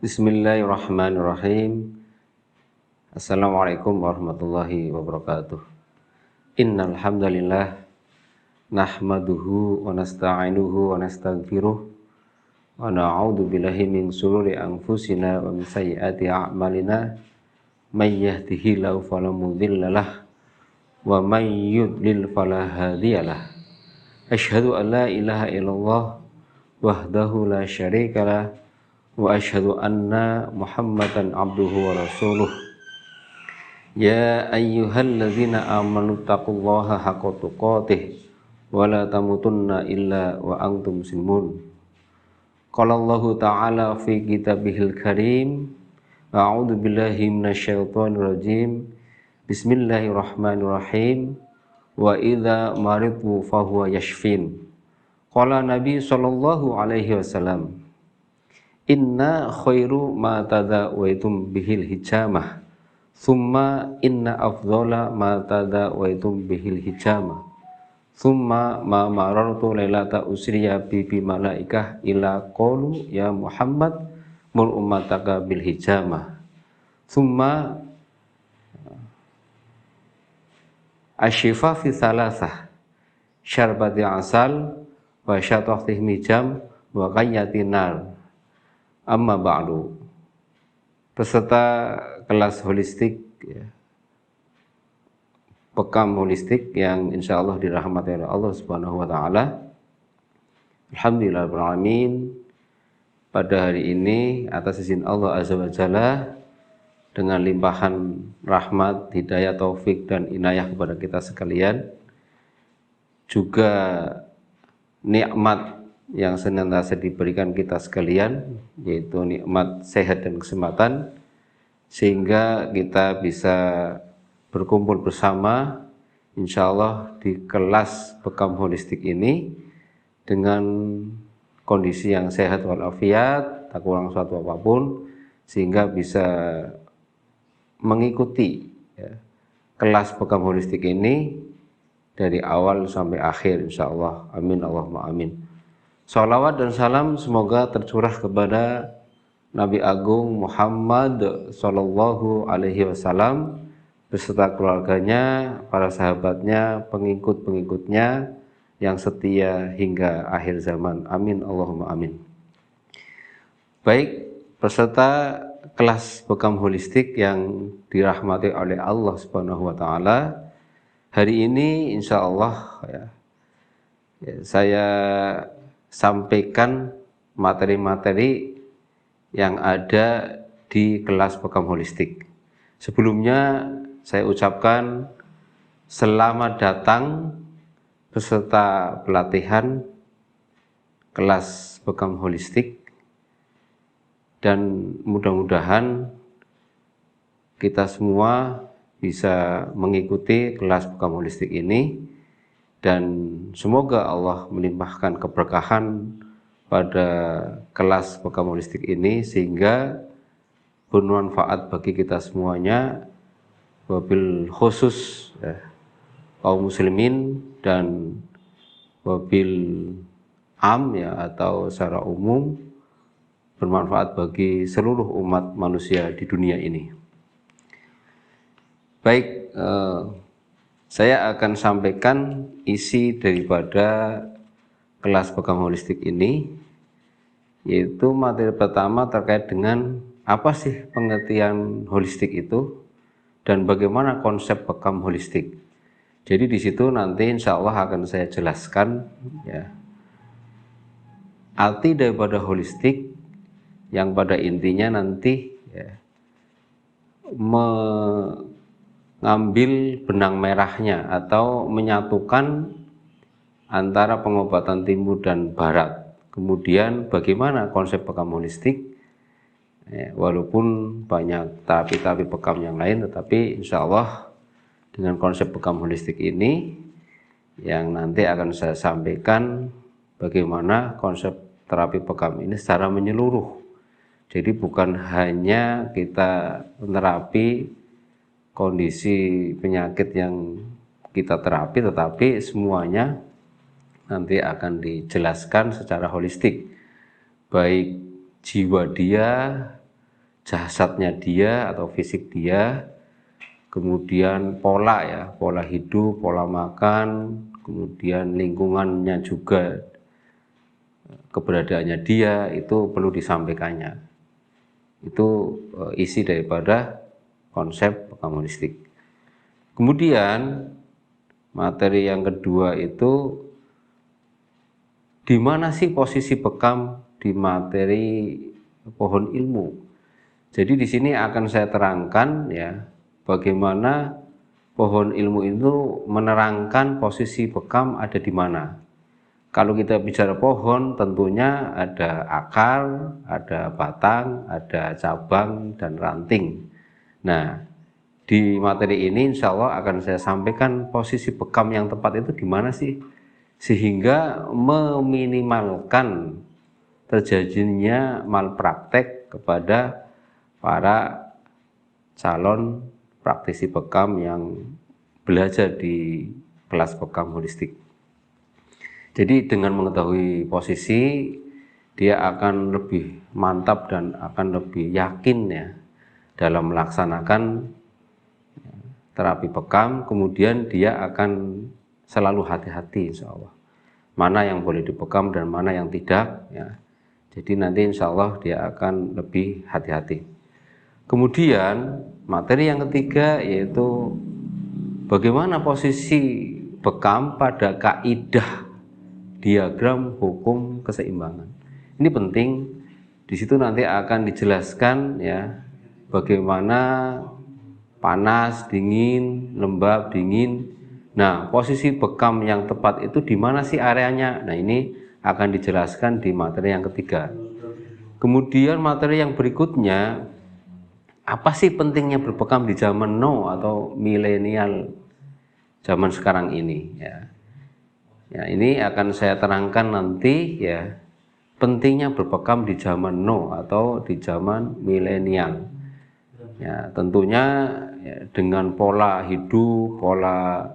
Bismillahirrahmanirrahim. Assalamualaikum warahmatullahi wabarakatuh. Innal hamdalillah nahmaduhu wa nasta'inuhu wa nastaghfiruh wa na'udzu billahi min shururi anfusina wa min sayyiati a'malina may yahdihillahu fala mudhillalah wa may yudlil fala hadiyalah. Asyhadu an la ilaha illallah wahdahu la syarikalah wa asyhadu anna Muhammadan abduhu wa rasuluh. Ya ayyuhalladzina amanu taqullaha haqqa tuqatih wa la tamutunna illa wa antum muslimun. Qala Allahu ta'ala fi kitabihil karim, a'udzu billahi minasyaitonir rajim. Bismillahirrahmanirrahim. Wa idza maridtu fahuwa yashfin. Qala Nabi sallallahu alaihi wasallam, inna khairu ma tadawaitum bihil hijamah, thumma inna afdhala ma tadawaitum bihil hijamah, thumma ma marartu lailata usriya bi malaikah ila qalu ya Muhammad mur ummataka bil hijamah, thumma asyifa fi salasah syarbati asal wa syatahti mijam wa qayyati nar. Amma ba'du. Peserta kelas holistik ya, Bekam holistik yang insya Allah dirahmati oleh Allah Subhanahu wa Ta'ala. Alhamdulillahirrahmanirrahim. Pada hari ini atas izin Allah Azza wa Jalla, dengan limpahan rahmat, hidayah, taufik dan inayah kepada kita sekalian, juga nikmat yang senantiasa diberikan kita sekalian, yaitu nikmat sehat dan kesempatan, sehingga kita bisa berkumpul bersama insya Allah di kelas Bekam holistik ini dengan kondisi yang sehat walafiat, tak kurang suatu apapun, sehingga bisa mengikuti ya, kelas Bekam holistik ini dari awal sampai akhir insya Allah. Amin Allahumma amin. Salawat dan salam semoga tercurah kepada Nabi Agung Muhammad Sallallahu Alaihi Wasallam beserta keluarganya, para sahabatnya, pengikut-pengikutnya yang setia hingga akhir zaman. Amin Allahumma amin. Baik, peserta kelas Bekam holistik yang dirahmati oleh Allah Subhanahu Wa Taala, hari ini insya Allah saya sampaikan materi-materi yang ada di kelas Bekam holistik. Sebelumnya saya ucapkan selamat datang peserta pelatihan kelas Bekam holistik, dan mudah-mudahan kita semua bisa mengikuti kelas Bekam holistik ini, dan semoga Allah melimpahkan keberkahan pada kelas Bekam holistik ini sehingga bermanfaat bagi kita semuanya, wabil khusus kaum muslimin dan wabil am atau secara umum bermanfaat bagi seluruh umat manusia di dunia ini. Baik, saya akan sampaikan isi daripada kelas Bekam holistik ini, yaitu materi pertama terkait dengan apa sih pengertian holistik itu dan bagaimana konsep Bekam holistik. Jadi di situ nanti insya Allah akan saya jelaskan ya, arti daripada holistik yang pada intinya nanti ya, mengambil benang merahnya atau menyatukan antara pengobatan timur dan barat. Kemudian bagaimana konsep Bekam holistik, walaupun banyak terapi-terapi Bekam yang lain, tetapi insya Allah dengan konsep Bekam holistik ini yang nanti akan saya sampaikan bagaimana konsep terapi Bekam ini secara menyeluruh. Jadi bukan hanya kita menerapi kondisi penyakit yang kita terapi, tetapi semuanya nanti akan dijelaskan secara holistik, baik jiwa dia, jasadnya dia atau fisik dia, kemudian pola ya, pola hidup, pola makan, kemudian lingkungannya juga, keberadaannya dia itu perlu disampaikannya. Itu isi daripada konsep bekam holistik. Kemudian materi yang kedua itu di mana sih posisi bekam di materi pohon ilmu. Jadi di sini akan saya terangkan ya bagaimana pohon ilmu itu menerangkan posisi bekam ada di mana. Kalau kita bicara pohon tentunya ada akar, ada batang, ada cabang dan ranting. Nah, di materi ini insya Allah akan saya sampaikan posisi bekam yang tepat itu di mana sih, sehingga meminimalkan terjadinya malpraktek kepada para calon praktisi bekam yang belajar di kelas bekam holistik. Jadi dengan mengetahui posisi, dia akan lebih mantap dan akan lebih yakin ya dalam melaksanakan terapi bekam. Kemudian dia akan selalu hati-hati insya Allah, mana yang boleh dibekam dan mana yang tidak ya. Jadi nanti insya Allah dia akan lebih hati-hati. Kemudian materi yang ketiga yaitu bagaimana posisi bekam pada kaidah diagram hukum keseimbangan. Ini penting. Di situ nanti akan dijelaskan ya bagaimana panas, dingin, lembab, dingin. Nah, posisi bekam yang tepat itu di mana sih areanya? Nah, ini akan dijelaskan di materi yang ketiga. Kemudian materi yang berikutnya, apa sih pentingnya berbekam di zaman now atau milenial zaman sekarang ini ya. Ya, ini akan saya terangkan nanti ya, pentingnya berbekam di zaman now atau di zaman milenial. Ya, tentunya ya, dengan pola hidup, pola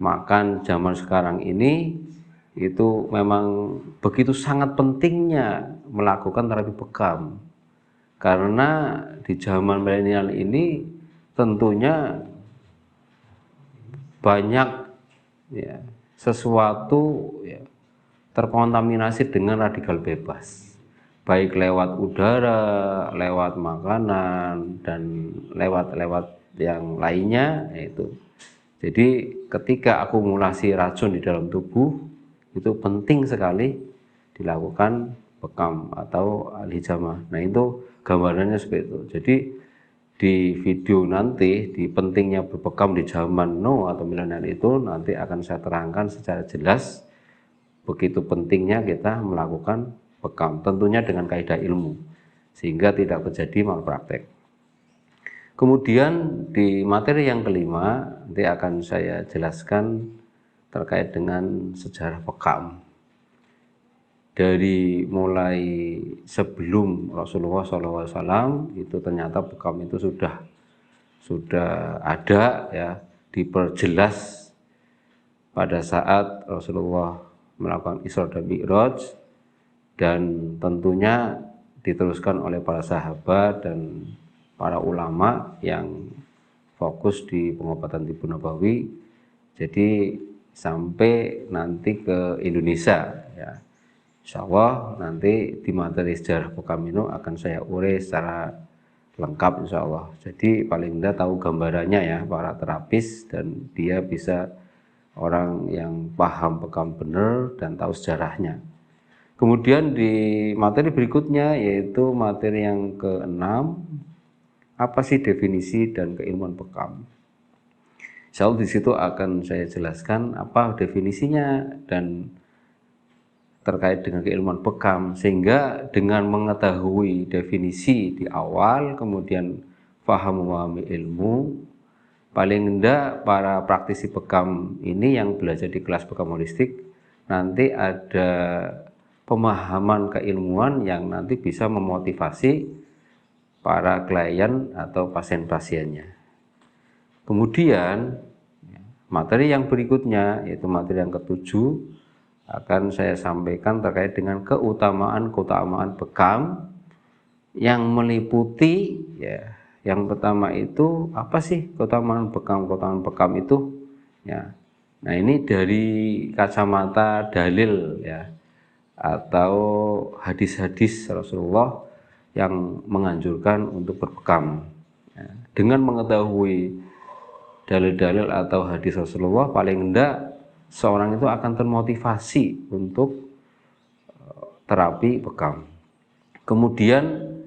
makan zaman sekarang ini itu memang begitu sangat pentingnya melakukan terapi bekam. Karena di zaman milenial ini tentunya banyak ya sesuatu ya, terkontaminasi dengan radikal bebas, baik lewat udara, lewat makanan, dan lewat yang lainnya yaitu. Jadi ketika akumulasi racun di dalam tubuh itu penting sekali dilakukan bekam atau al-hijamah. Nah itu gambarannya seperti itu. Jadi di video nanti di pentingnya berbekam di zaman now atau milenial itu nanti akan saya terangkan secara jelas begitu pentingnya kita melakukan bekam, tentunya dengan kaidah ilmu sehingga tidak terjadi malpraktek. Kemudian di materi yang kelima nanti akan saya jelaskan terkait dengan sejarah bekam. Dari mulai sebelum Rasulullah SAW itu ternyata bekam itu sudah ada ya, diperjelas pada saat Rasulullah melakukan Isra dan Mi'raj, dan tentunya diteruskan oleh para sahabat dan para ulama yang fokus di pengobatan tibu nabawi. Jadi sampai nanti ke Indonesia ya. Insya Allah nanti di materi sejarah bekam ini akan saya urai secara lengkap insya Allah. Jadi paling tidak tahu gambarannya ya para terapis, dan dia bisa orang yang paham bekam benar dan tahu sejarahnya. Kemudian di materi berikutnya yaitu materi yang keenam, apa sih definisi dan keilmuan bekam. Insya Allah di situ akan saya jelaskan apa definisinya dan terkait dengan keilmuan bekam, sehingga dengan mengetahui definisi di awal kemudian paham memahami ilmu, paling tidak para praktisi bekam ini yang belajar di kelas bekam holistik nanti ada pemahaman keilmuan yang nanti bisa memotivasi para klien atau pasien-pasiennya. Kemudian materi yang berikutnya yaitu materi yang ketujuh akan saya sampaikan terkait dengan keutamaan bekam yang meliputi ya, yang pertama itu apa sih keutamaan bekam itu ya. Nah, ini dari kacamata dalil ya, atau hadis-hadis Rasulullah yang menganjurkan untuk berbekam. Ya, dengan mengetahui dalil-dalil atau hadis Rasulullah, paling enggak seorang itu akan termotivasi untuk terapi bekam. Kemudian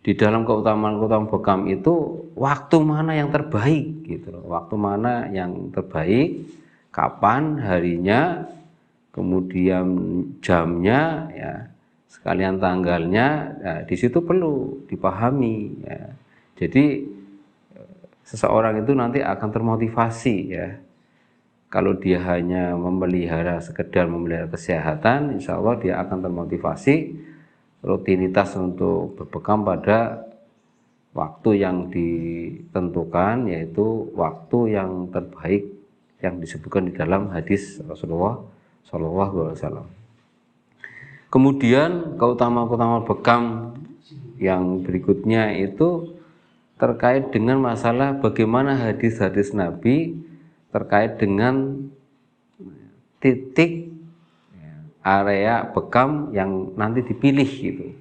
di dalam keutamaan-keutamaan bekam itu waktu mana yang terbaik gitu loh. Waktu mana yang terbaik, kapan harinya, kemudian jamnya ya, sekalian tanggalnya, ya, di situ perlu dipahami ya. Jadi seseorang itu nanti akan termotivasi ya. Kalau dia hanya sekedar memelihara kesehatan, insya Allah dia akan termotivasi rutinitas untuk berbekam pada waktu yang ditentukan, yaitu waktu yang terbaik yang disebutkan di dalam hadis Rasulullah Shallallahu Alaihi Wasallam. Kemudian keutamaan bekam yang berikutnya itu terkait dengan masalah bagaimana hadis-hadis Nabi terkait dengan titik area bekam yang nanti dipilih gitu.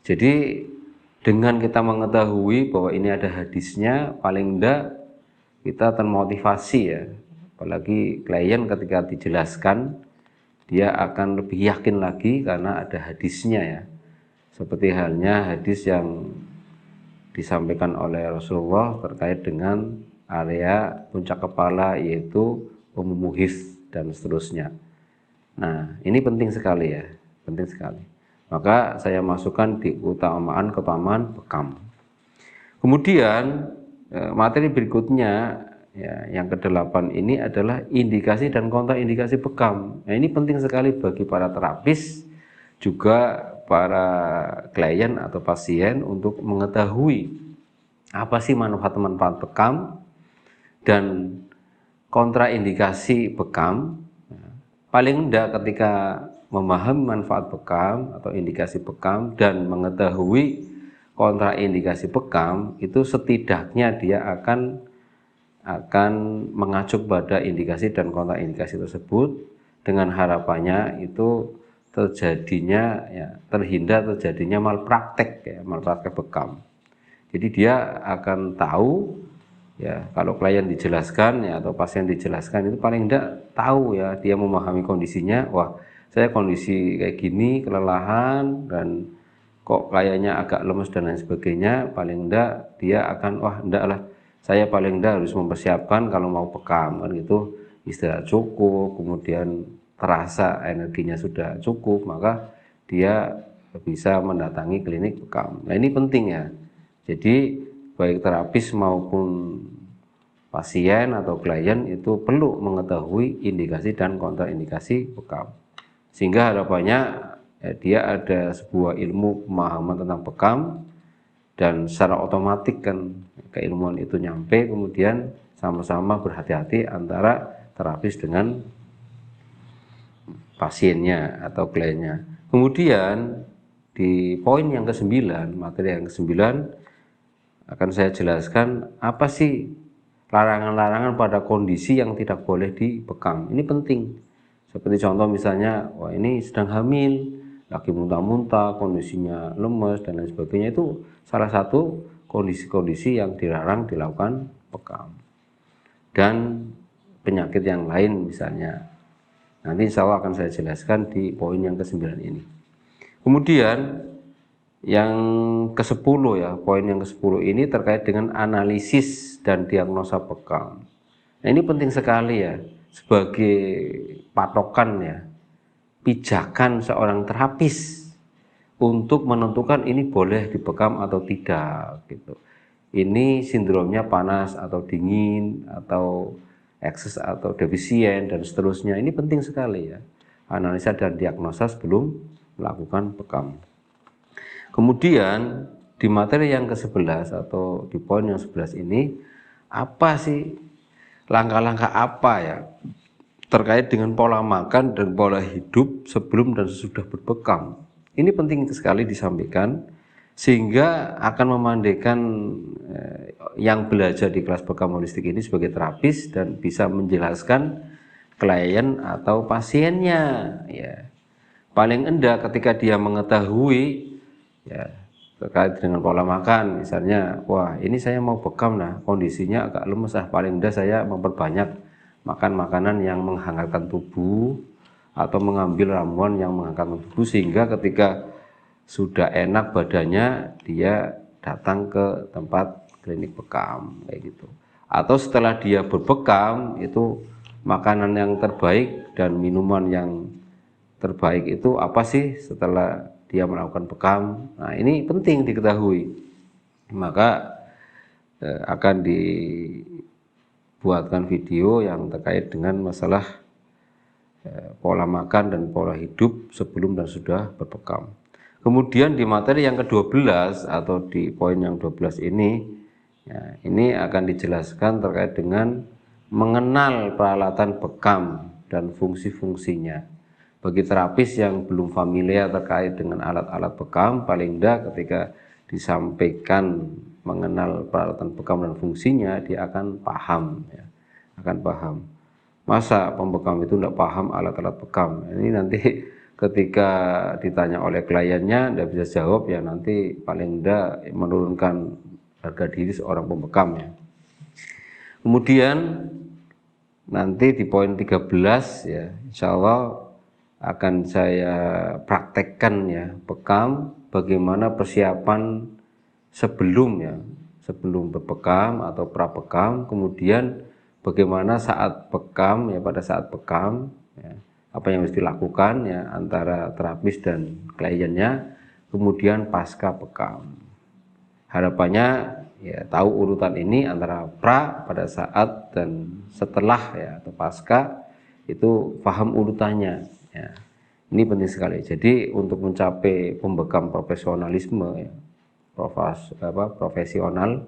Jadi dengan kita mengetahui bahwa ini ada hadisnya, paling enggak kita termotivasi ya. Apalagi klien ketika dijelaskan, dia akan lebih yakin lagi karena ada hadisnya ya. Seperti halnya hadis yang disampaikan oleh Rasulullah terkait dengan area puncak kepala, yaitu muhis dan seterusnya. Nah, ini penting sekali ya, penting sekali. Maka saya masukkan di keutamaan bekam. Kemudian materi berikutnya ya, yang ke-8 ini adalah indikasi dan kontraindikasi bekam. Nah, ini penting sekali bagi para terapis, juga para klien atau pasien untuk mengetahui apa sih manfaat-manfaat bekam dan kontraindikasi bekam. Paling enggak ketika memahami manfaat bekam atau indikasi bekam dan mengetahui kontraindikasi bekam, itu setidaknya dia akan mengacu pada indikasi dan kontraindikasi tersebut, dengan harapannya itu terhindar terjadinya malpraktek bekam. Jadi dia akan tahu ya, kalau klien dijelaskan ya, atau pasien dijelaskan, itu paling enggak tahu ya, dia memahami kondisinya. Wah, saya kondisi kayak gini, kelelahan dan kok kayaknya agak lemes dan lain sebagainya. Paling enggak dia akan, wah enggak lah, saya paling enggak harus mempersiapkan kalau mau bekam kan gitu, istirahat cukup, kemudian terasa energinya sudah cukup, maka dia bisa mendatangi klinik bekam. Nah, ini penting ya. Jadi baik terapis maupun pasien atau klien itu perlu mengetahui indikasi dan kontraindikasi bekam, sehingga harapannya dia ada sebuah ilmu pemahaman tentang bekam, dan secara otomatis kan keilmuan itu nyampe, kemudian sama-sama berhati-hati antara terapis dengan pasiennya atau kliennya. Kemudian di poin yang ke-9, materi yang ke-9, akan saya jelaskan apa sih larangan-larangan pada kondisi yang tidak boleh dibekam. Ini penting. Seperti contoh misalnya, wah ini sedang hamil, lagi muntah-muntah, kondisinya lemes dan lain sebagainya, itu salah satu kondisi-kondisi yang dilarang dilakukan bekam. Dan penyakit yang lain misalnya, nanti insya Allah akan saya jelaskan di poin yang ke-9 ini. Kemudian yang ke-10 ya, poin yang ke-10 ini terkait dengan analisis dan diagnosa bekam. Nah, ini penting sekali ya, sebagai patokan ya, pijakan seorang terapis untuk menentukan ini boleh dibekam atau tidak gitu. Ini sindromnya panas atau dingin atau ekses atau defisien dan seterusnya. Ini penting sekali ya, analisa dan diagnosa sebelum melakukan bekam. Kemudian di materi yang ke-11 atau di poin yang 11 ini, apa sih langkah-langkah apa ya terkait dengan pola makan dan pola hidup sebelum dan sesudah berbekam. Ini penting sekali disampaikan sehingga akan memandaikan yang belajar di kelas bekam holistik ini sebagai terapis dan bisa menjelaskan klien atau pasiennya ya. Paling enggak ketika dia mengetahui ya terkait dengan pola makan, misalnya wah ini saya mau bekam, nah kondisinya agak lemes, paling enggak saya memperbanyak makan makanan yang menghangatkan tubuh atau mengambil ramuan yang menghangatkan tubuh, sehingga ketika sudah enak badannya dia datang ke tempat klinik bekam kayak gitu. Atau setelah dia berbekam itu makanan yang terbaik dan minuman yang terbaik itu apa sih setelah dia melakukan bekam. Nah ini penting diketahui, maka akan dibuatkan video yang terkait dengan masalah pola makan dan pola hidup sebelum dan sudah berbekam. Kemudian di materi yang ke-12 atau di poin yang 12 ini ya, ini akan dijelaskan terkait dengan mengenal peralatan bekam dan fungsi-fungsinya. Bagi terapis yang belum familiar terkait dengan alat-alat bekam, paling tidak ketika disampaikan mengenal peralatan bekam dan fungsinya, dia akan paham ya, akan paham. Masa pembekam itu tidak paham alat-alat bekam? Ini nanti ketika ditanya oleh kliennya tidak bisa jawab ya, nanti paling tidak menurunkan harga diri seorang pembekam ya. Kemudian nanti di poin 13 ya, insya Allah akan saya praktekkan ya bekam, bagaimana persiapan sebelum ya, sebelum berbekam atau prabekam, kemudian bagaimana saat bekam ya, pada saat bekam ya, apa yang harus dilakukan ya antara terapis dan kliennya, kemudian pasca bekam. Harapannya ya tahu urutan ini antara pra pada saat dan setelah ya atau pasca, itu paham urutannya ya. Ini penting sekali. Jadi untuk mencapai pembekam profesionalisme ya, profesional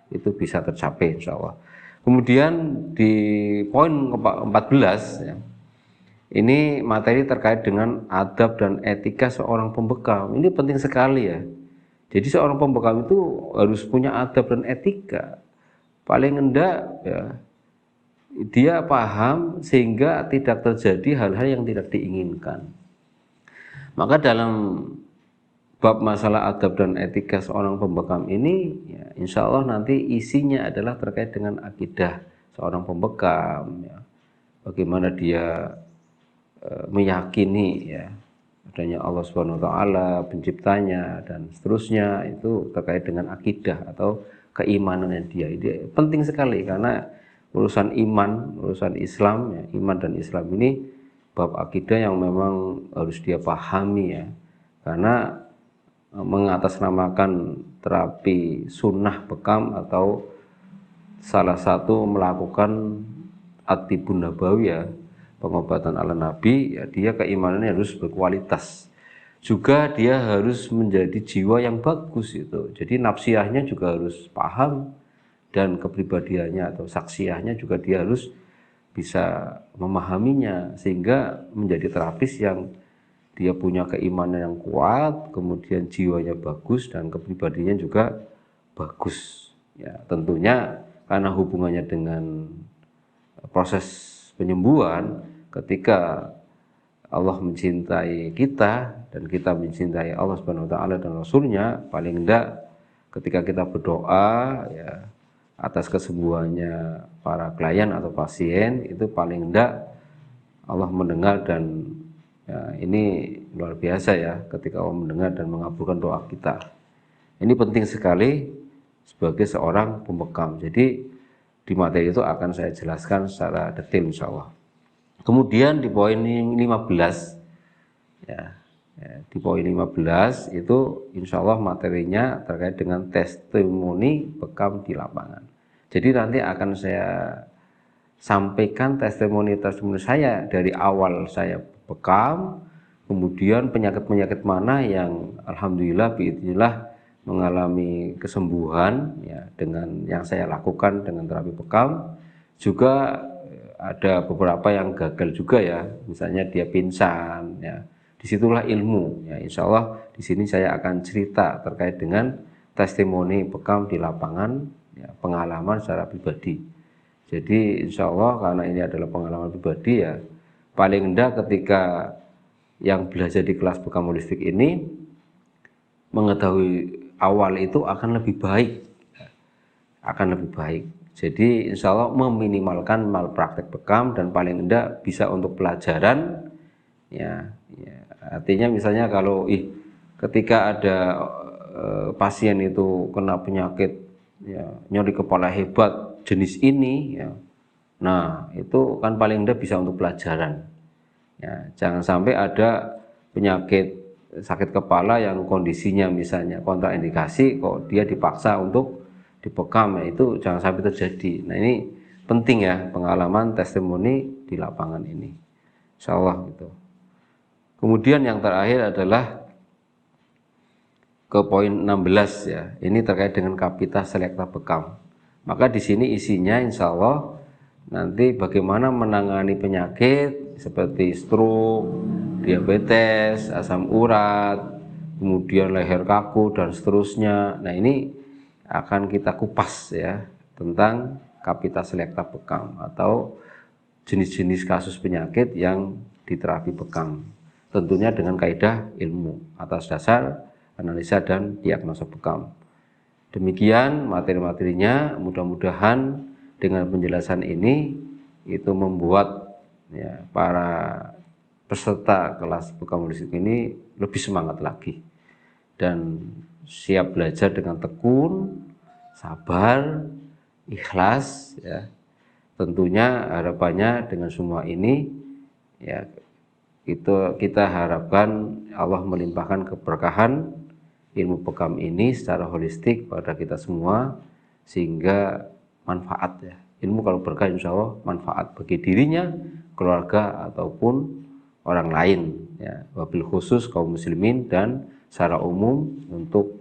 itu bisa tercapai insya Allah. Kemudian di poin 14 ya, ini materi terkait dengan adab dan etika seorang pembekam. Ini penting sekali ya. Jadi seorang pembekam itu harus punya adab dan etika. Paling enggak ya, dia paham sehingga tidak terjadi hal-hal yang tidak diinginkan. Maka dalam bab masalah adab dan etika seorang pembekam ini ya, insya Allah nanti isinya adalah terkait dengan akidah seorang pembekam ya. Bagaimana dia meyakini ya adanya Allah Subhanahu wa taala, penciptanya dan seterusnya, itu terkait dengan akidah atau keimanannya dia. Ini penting sekali karena urusan iman, urusan Islam ya, iman dan Islam ini bab akidah yang memang harus dia pahami ya. Karena mengatasnamakan terapi sunnah bekam atau salah satu melakukan at-tibun nabawiyah, pengobatan ala Nabi ya, dia keimanannya harus berkualitas. Juga dia harus menjadi jiwa yang bagus itu. Jadi nafsiyahnya juga harus paham, dan kepribadiannya atau saksiahnya juga dia harus bisa memahaminya, sehingga menjadi terapis yang dia punya keimanan yang kuat, kemudian jiwanya bagus dan kepribadiannya juga bagus. Ya, tentunya karena hubungannya dengan proses penyembuhan, ketika Allah mencintai kita dan kita mencintai Allah Subhanahu wa taala dan Rasulnya, paling enggak ketika kita berdoa ya atas kesembuhannya para klien atau pasien, itu paling enggak Allah mendengar, dan ya, ini luar biasa ya ketika Allah mendengar dan mengabulkan doa kita. Ini penting sekali sebagai seorang pembekam. Jadi di materi itu akan saya jelaskan secara detail insya Allah. Kemudian di poin 15 ya, di poin 15 itu insya Allah materinya terkait dengan testimoni bekam di lapangan. Jadi nanti akan saya sampaikan testimoni saya dari awal saya bekam, kemudian penyakit-penyakit mana yang alhamdulillah biidznillah mengalami kesembuhan ya dengan yang saya lakukan dengan terapi bekam. Juga ada beberapa yang gagal juga ya, misalnya dia pingsan ya. Disitulah ilmu ya, insya Allah di sini saya akan cerita terkait dengan testimoni bekam di lapangan, ya, pengalaman secara pribadi. Jadi insya Allah karena ini adalah pengalaman pribadi, ya paling enggak ketika yang belajar di kelas bekam holistik ini mengetahui awal itu akan lebih baik, Jadi insya Allah meminimalkan malpraktek bekam dan paling enggak bisa untuk pelajaran, ya. Artinya misalnya kalau ketika ada pasien itu kena penyakit, ya, nyeri kepala hebat jenis ini, ya, nah itu kan paling enggak bisa untuk pelajaran, ya. Jangan sampai ada penyakit sakit kepala yang kondisinya misalnya kontraindikasi kok dia dipaksa untuk dibekam, ya itu jangan sampai terjadi. Nah ini penting ya pengalaman testimoni di lapangan ini, insya Allah gitu. Kemudian yang terakhir adalah ke poin 16 ya. Ini terkait dengan kapita selekta bekam. Maka di sini isinya insya Allah nanti bagaimana menangani penyakit seperti stroke, diabetes, asam urat, kemudian leher kaku dan seterusnya. Nah ini akan kita kupas ya tentang kapita selekta bekam atau jenis-jenis kasus penyakit yang diterapi bekam. Tentunya dengan kaidah ilmu atas dasar analisa dan diagnosa bekam. Demikian materi-materinya, mudah-mudahan dengan penjelasan ini itu membuat ya, para peserta kelas bekam holistik ini lebih semangat lagi dan siap belajar dengan tekun, sabar, ikhlas ya. Tentunya harapannya dengan semua ini ya itu kita harapkan Allah melimpahkan keberkahan ilmu bekam ini secara holistik pada kita semua sehingga manfaat ya. Ilmu kalau berkah insya Allah manfaat bagi dirinya, keluarga ataupun orang lain ya. Wabil khusus kaum muslimin dan secara umum untuk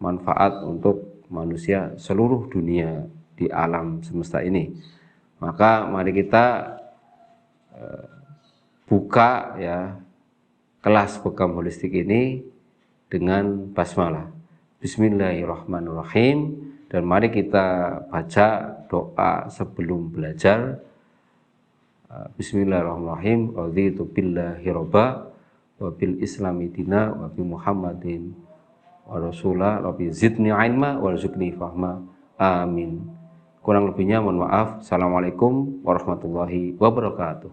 manfaat untuk manusia seluruh dunia di alam semesta ini. Maka mari kita buka ya kelas bekam holistik ini dengan basmalah. Bismillahirrahmanirrahim. Dan mari kita baca doa sebelum belajar. Bismillahirrahmanirrahim. Raditu billahi robba wa bil islami dina wa bi Muhammadin wa rasulah rabbi zidni ilma warzuqni fahma. Amin. Kurang lebihnya mohon maaf. Assalamualaikum warahmatullahi wabarakatuh.